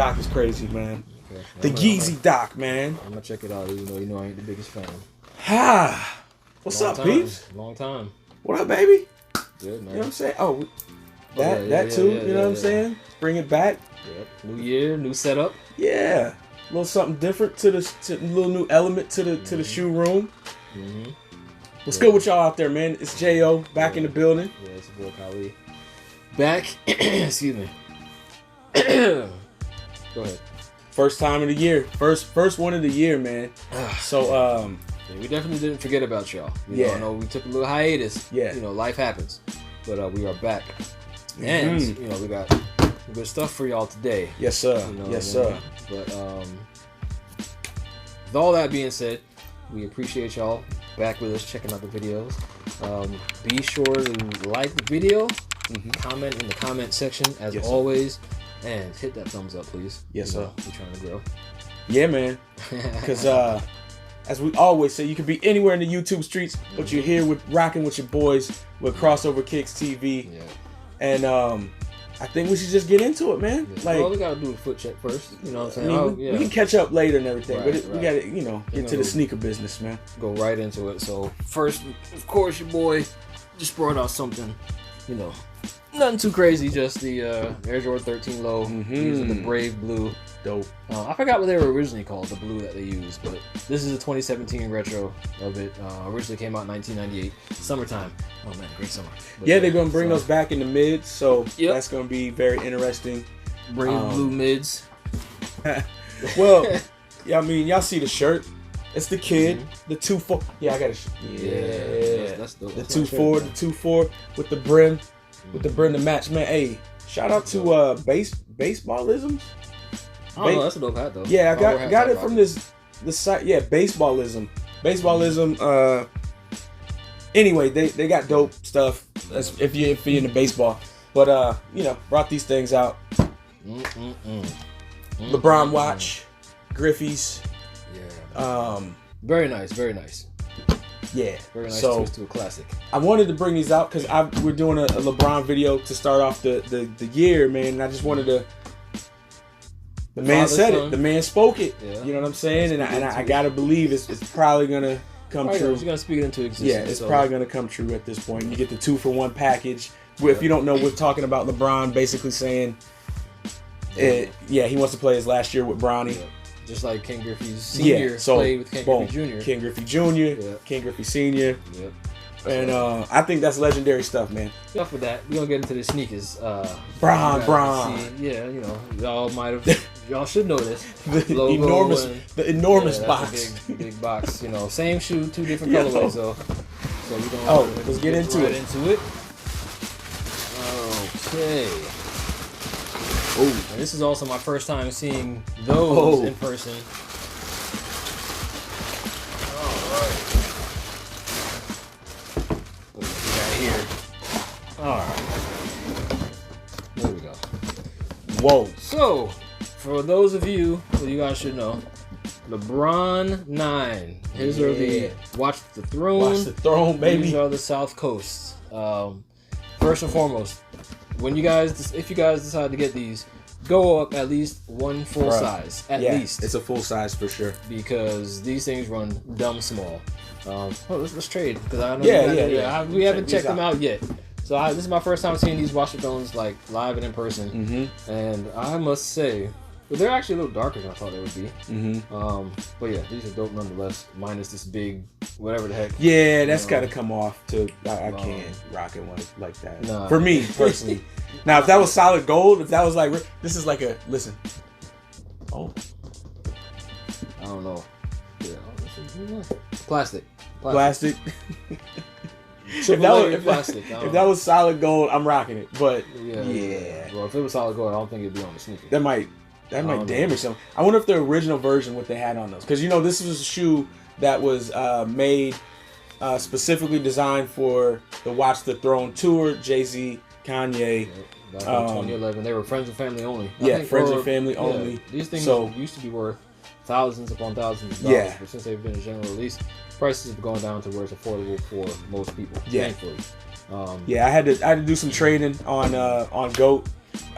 doc is crazy, man. Okay. The Yeezy doc, man. I'm gonna check it out, even though you know I ain't the biggest fan. Ha! What's up, peeps? Long time. What up, baby? Good, man. You know what I'm saying? Oh, that too. You know what I'm saying? Bring it back. Yep. New year, new setup. Yeah, a little something different to a little new element to the shoe room. Mm-hmm. What's good with y'all out there, man? It's J.O. back in the building. Yeah, it's your boy Kali. Back. Excuse me. Go ahead. First time of the year. First one of the year, man. So yeah, we definitely didn't forget about y'all. You know, I know we took a little hiatus. Yeah. You know, life happens. But we are back. And you know, we got good stuff for y'all today. Yes, sir. You know, yes, sir. But with all that being said, we appreciate y'all back with us, checking out the videos. Be sure to like the video, comment in the comment section as always, and hit that thumbs up, please. Yes, sir. We're trying to grow. Yeah, man. Because as we always say, you can be anywhere in the YouTube streets, but you're here with rocking with your boys with Crossover Kicks TV. Yeah. And I think we should just get into it, man. Yeah. Like, well, we gotta do a foot check first. You know what I'm saying? I mean, we can catch up later and everything, but we gotta, get to the sneaker business, man. Go right into it. So first, of course, your boy just brought out something, nothing too crazy. Just the Air Jordan 13 Low using the Brave Blue. Dope. I forgot what they were originally called, the blue that they used, but this is a 2017 retro of it. Originally came out in 1998, summertime. Oh man, great summer. But yeah, they're gonna bring those back in the mids, so that's gonna be very interesting. Brave blue mids. Well, yeah, I mean, y'all see the shirt. It's the kid, the 2-4. Yeah, I got it. Yeah, that's the 2-4, the 2-4 with the brim, to match, man. Hey, shout out to Baseballisms. Oh, no, that's a dope hat though. Yeah, I got it from this site. Yeah, Baseballism. Anyway, they got dope stuff. That's if you're into baseball. But brought these things out. LeBron watch, Griffey's. Yeah. Very nice, very nice. Yeah. Very nice twist to a classic. I wanted to bring these out because we're doing a LeBron video to start off the year, man. And I just wanted to. The man said it. The man spoke it. Yeah. You know what I'm saying? And I gotta believe it's probably gonna come true. He's gonna speak it into existence. Yeah, it's probably gonna come true at this point. You get the 2-for-1 package. If you don't know, we're talking about LeBron basically saying, he wants to play his last year with Bronny. Yeah. Just like Ken Griffey Sr. played with Ken Griffey Jr. Ken Griffey Jr., Ken Griffey Sr. Yep. And I think that's legendary stuff, man. Enough with that. We're gonna get into the sneakers. Bron. Yeah, y'all should know this. The enormous box. Big box. Same shoe, two different colorways. So we gonna let's get into it. Okay. Oh, and this is also my first time seeing those in person. Alright. There we go. Whoa. So, for those of you, you guys should know, LeBron 9. His are the Watch the Throne, baby. These are the Southcoast. First and foremost, if you guys decide to get these, go up at least one full size. At least. It's a full size for sure. Because these things run dumb small. Let's trade. Because I know we haven't checked them out yet. So this is my first time seeing these Watch the Thrones like live and in person, and I must say, they're actually a little darker than I thought they would be. But yeah, these are dope nonetheless. Minus this big, whatever the heck. Yeah, that's gotta come off. I can't rock it one like that. Nah. For me personally. Now, if that was solid gold, if that was like this is like listen. Oh, I don't know. Yeah, plastic. If that was solid gold, I'm rocking it. But yeah. Well, if it was solid gold, I don't think it'd be on the sneaker. That might damage something. I wonder if the original version, what they had on those, because this was a shoe that was made specifically designed for the Watch the Throne tour. Jay-Z, Kanye. Back in 2011, they were friends and family only. Friends and family only. These things used to be worth thousands upon thousands of dollars, but since they've been a general release, prices have gone down to where it's affordable for most people. Thankfully. I had to do some trading on GOAT.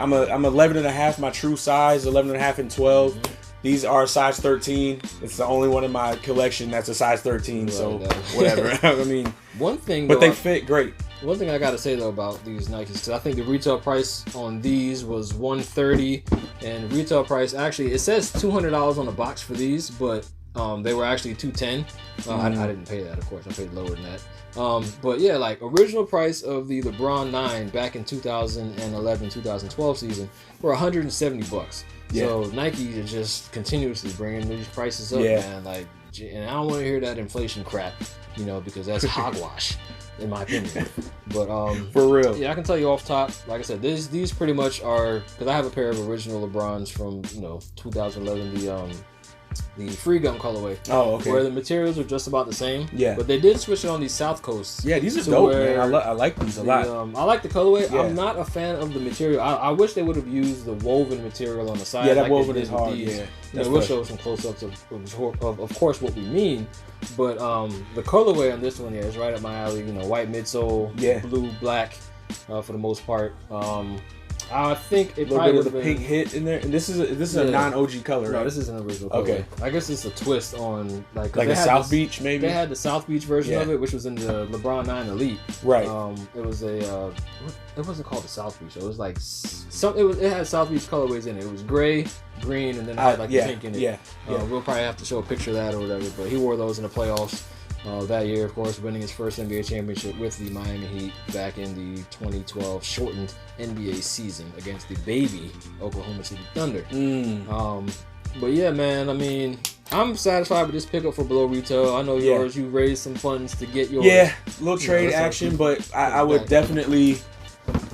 I'm 11 and a half, my true size, 11 and a half and 12. Mm-hmm. These are size 13. It's the only one in my collection that's a size 13. Right, so whatever. I mean, one thing, but they fit great. One thing I gotta say though about these Nikes, because I think the retail price on these was $130, and retail price actually it says $200 on the box for these, but they were actually $210. I didn't pay that, of course. I paid lower than that. But yeah, like original price of the LeBron 9 back in 2011-2012 season were $170. Yeah. So Nike is just continuously bringing these prices up, man. Like, and I don't want to hear that inflation crap, because that's hogwash, in my opinion. But for real, yeah, I can tell you off top. Like I said, these pretty much are, because I have a pair of original LeBrons from 2011, the free gum colorway. Oh, okay. Where the materials are just about the same. Yeah. But they did switch it on these Southcoast. Yeah, these are dope, man. I like these a lot. I like the colorway. Yeah. I'm not a fan of the material. I wish they would have used the woven material on the side. Yeah, that woven is hard. Yeah. We'll show some close-ups of course, what we mean. But the colorway on this one is right up my alley. White midsole, blue, black, for the most part. I think it probably with a pink hit in there, and this is a non-OG color, right? No, this is an original color. Okay, I guess it's a twist on like a South Beach, maybe. They had the South Beach version of it, which was in the LeBron 9 Elite. Right. It was it wasn't called the South Beach. It was like it had South Beach colorways in it. It was gray, green, and then it had like the pink in it. Yeah. We'll probably have to show a picture of that or whatever. But he wore those in the playoffs. That year, of course, winning his first NBA championship with the Miami Heat back in the 2012 shortened NBA season against the baby Oklahoma City Thunder. But yeah, man, I mean, I'm satisfied with this pickup for below retail. I know yours, you raised some funds to get yours. Yeah, little trade action, but I would definitely.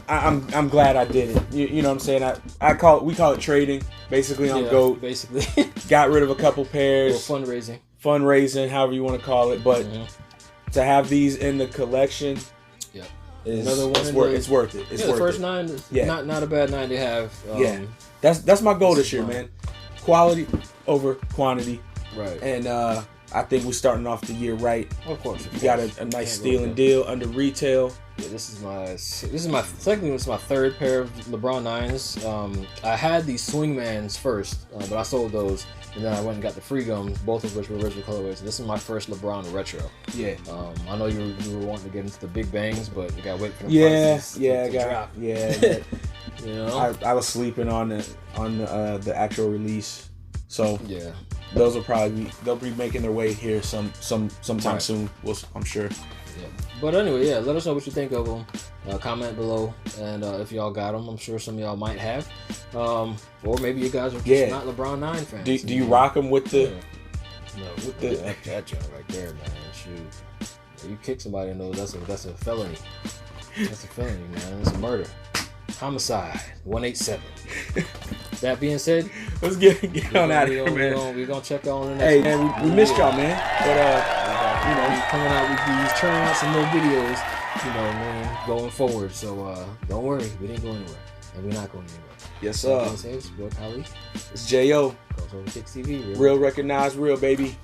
I'm glad I did it. You know what I'm saying? We call it trading, basically on GOAT. Basically, got rid of a couple pairs. Fundraising, however you want to call it, but to have these in the collection, is another one. It's worth it. It's worth the first it. 9 is not a bad 9 to have. That's my goal this year, man. Quality over quantity. Right. And I think we're starting off the year right. Of course. You got a nice stealing deal under retail. Yeah, this is my third pair of LeBron 9s. I had these Swingmans first, but I sold those. And then I went and got the free gums, both of which were original colorways. This is my first LeBron retro. Yeah. I know you were wanting to get into the big bangs, but you gotta wait for the prices to drop. Yeah. I was sleeping on the actual release, so yeah. Those they'll be making their way here sometime soon. I'm sure. Yeah. But anyway, let us know what you think of them. Comment below, and if y'all got them, I'm sure some of y'all might have. Or maybe you guys are just not LeBron 9 fans. Do you rock them with the? No, with that junk right there, man. Shoot, you kick somebody in those, that's a felony. That's a felony, man. It's a murder, homicide, 187. That being said, let's get on out of here, man. We're gonna check on the next one. Man, we missed y'all, man. But coming out with these, turning out some more videos, man, going forward. So don't worry, we didn't go anywhere, and we're not going anywhere. Yes, sir. It's Will Kali. It's J.O. Goes over 6 TV. Real recognized, real, baby.